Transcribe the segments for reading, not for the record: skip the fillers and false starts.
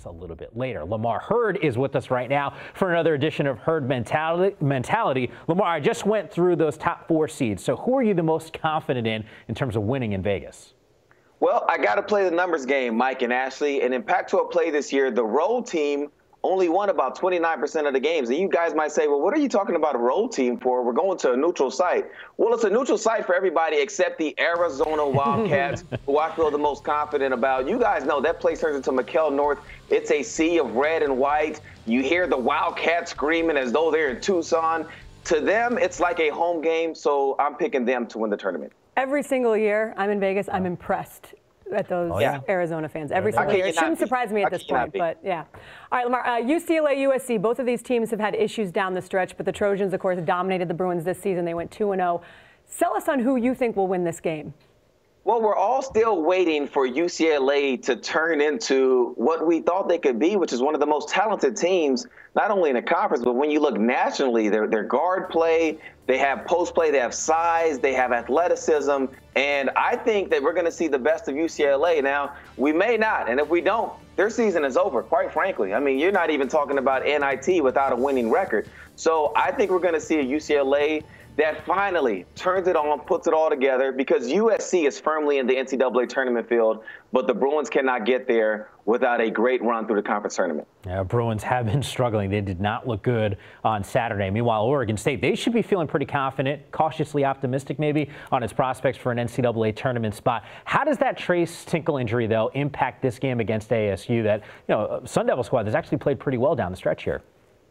a little bit later. Lamar Hurd is with us right now for another edition of Hurd Mentality. Lamar, I just went through those top 4 seeds. So who are you the most confident in terms of winning in Vegas? Well, I got to play the numbers game, Mike and Ashley. And in Pac-12 play this year, the road team only won about 29% of the games. And you guys might say, well, what are you talking about a road team for? We're going to a neutral site. Well, it's a neutral site for everybody except the Arizona Wildcats, who I feel the most confident about. You guys know that place turns into McKell North. It's a sea of red and white. You hear the Wildcats screaming as though they're in Tucson. To them, it's like a home game, so I'm picking them to win the tournament. Every single year I'm in Vegas, I'm impressed at those Arizona fans. Every single year. It shouldn't surprise me at this point, but yeah. All right, Lamar, UCLA, USC, both of these teams have had issues down the stretch, but the Trojans, of course, dominated the Bruins this season. They went 2-0. Sell us on who you think will win this game. Well, we're all still waiting for UCLA to turn into what we thought they could be, which is one of the most talented teams, not only in the conference, but when you look nationally, their guard play, they have post play, they have size, they have athleticism. And I think that we're going to see the best of UCLA. Now, we may not. And if we don't, their season is over, quite frankly. I mean, you're not even talking about NIT without a winning record. So I think we're going to see a UCLA that finally turns it on, puts it all together, because USC is firmly in the NCAA tournament field, but the Bruins cannot get there without a great run through the conference tournament. Yeah, Bruins have been struggling. They did not look good on Saturday. Meanwhile, Oregon State, they should be feeling pretty confident, cautiously optimistic maybe on its prospects for an NCAA tournament spot. How does that Trace Tinkle injury, though, impact this game against ASU that, Sun Devil squad has actually played pretty well down the stretch here?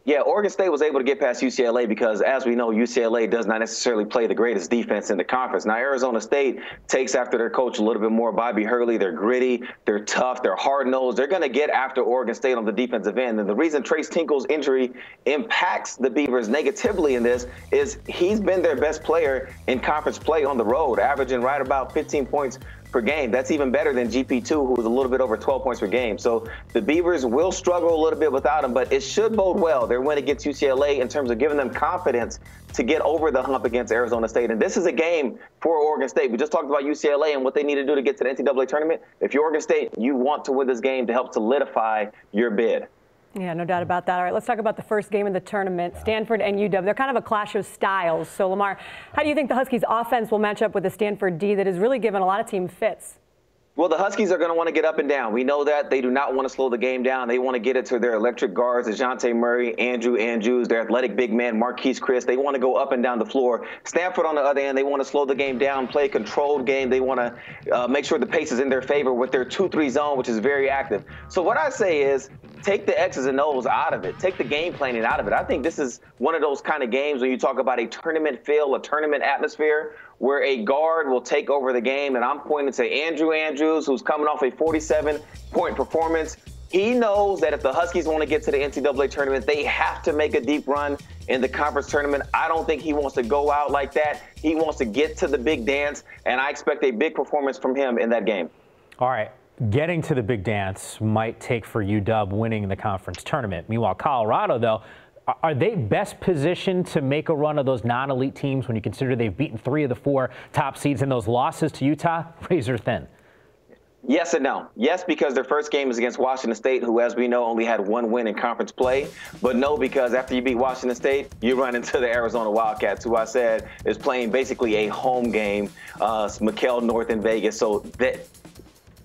Yeah, Oregon State was able to get past UCLA because, as we know, UCLA does not necessarily play the greatest defense in the conference. Now, Arizona State takes after their coach a little bit more, Bobby Hurley. They're gritty, they're tough, they're hard-nosed. They're going to get after Oregon State on the defensive end. And the reason Trace Tinkle's injury impacts the Beavers negatively in this is he's been their best player in conference play on the road, averaging right about 15 points per game. That's even better than GP2, who was a little bit over 12 points per game. So the Beavers will struggle a little bit without him, but it should bode well, their win against UCLA, in terms of giving them confidence to get over the hump against Arizona State. And this is a game for Oregon State. We just talked about UCLA and what they need to do to get to the NCAA tournament. If you're Oregon State, you want to win this game to help solidify your bid. Yeah, no doubt about that. All right, let's talk about the first game of the tournament, Stanford and UW. They're kind of a clash of styles. So, Lamar, how do you think the Huskies' offense will match up with the Stanford D that has really given a lot of team fits? Well, the Huskies are going to want to get up and down. We know that. They do not want to slow the game down. They want to get it to their electric guards, DeJounte Murray, Andrew Andrews, their athletic big man, Marquise Chris. They want to go up and down the floor. Stanford, on the other hand, they want to slow the game down, play a controlled game. They want to make sure the pace is in their favor with their 2-3 zone, which is very active. So what I say is, take the X's and O's out of it. Take the game planning out of it. I think this is one of those kind of games when you talk about a tournament feel, a tournament atmosphere, where a guard will take over the game. And I'm pointing to Andrew Andrews, who's coming off a 47-point performance. He knows that if the Huskies want to get to the NCAA tournament, they have to make a deep run in the conference tournament. I don't think he wants to go out like that. He wants to get to the big dance, and I expect a big performance from him in that game. All right. Getting to the big dance might take for UW winning the conference tournament. Meanwhile, Colorado, though, are they best positioned to make a run of those non-elite teams when you consider they've beaten 3 of the 4 top seeds, and those losses to Utah, razor thin? Yes and no. Yes, because their first game is against Washington State, who, as we know, only had 1 win in conference play. But no, because after you beat Washington State, you run into the Arizona Wildcats, who I said is playing basically a home game, McKell North in Vegas. So that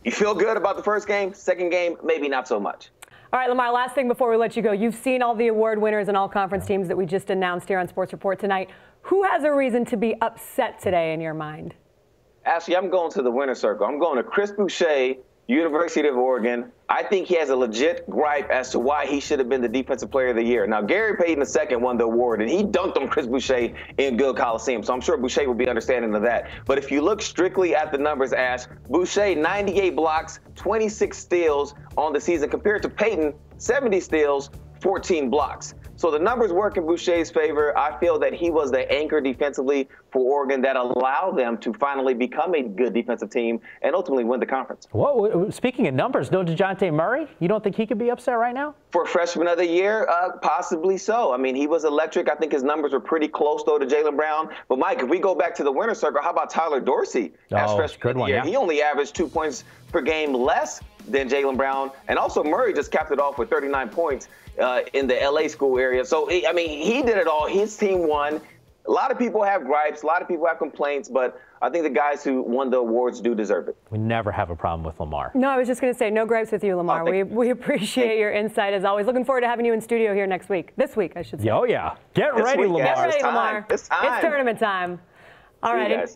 you feel good about the first game. Second game, maybe not so much. All right, Lamar, last thing before we let you go. You've seen all the award winners and all conference teams that we just announced here on Sports Report tonight. Who has a reason to be upset today in your mind? Ashley, I'm going to the winner's circle. I'm going to Chris Boucher, University of Oregon. I think he has a legit gripe as to why he should have been the Defensive Player of the Year. Now, Gary Payton II won the award, and he dunked on Chris Boucher in Gill Coliseum, so I'm sure Boucher will be understanding of that. But if you look strictly at the numbers, Ash, Boucher, 98 blocks, 26 steals on the season, compared to Payton, 70 steals, 14 blocks. So the numbers work in Boucher's favor. I feel that he was the anchor defensively for Oregon that allowed them to finally become a good defensive team and ultimately win the conference. Whoa, speaking of numbers, no DeJounte Murray? You don't think he could be upset right now? For freshman of the year, possibly so. I mean, he was electric. I think his numbers were pretty close, though, to Jaylen Brown. But, Mike, if we go back to the winner's circle, how about Tyler Dorsey as freshman of the year? Yeah. He only averaged 2 points per game less than Jaylen Brown. And also Murray just capped it off with 39 points in the LA school area. So, I mean, he did it all. His team won. A lot of people have gripes. A lot of people have complaints. But I think the guys who won the awards do deserve it. We never have a problem with Lamar. No, I was just going to say, no gripes with you, Lamar. We appreciate your insight as always. Looking forward to having you in studio here next week. This week, I should say. Oh, yeah. Get ready, Lamar. Get ready, Lamar. It's time. It's tournament time. All right.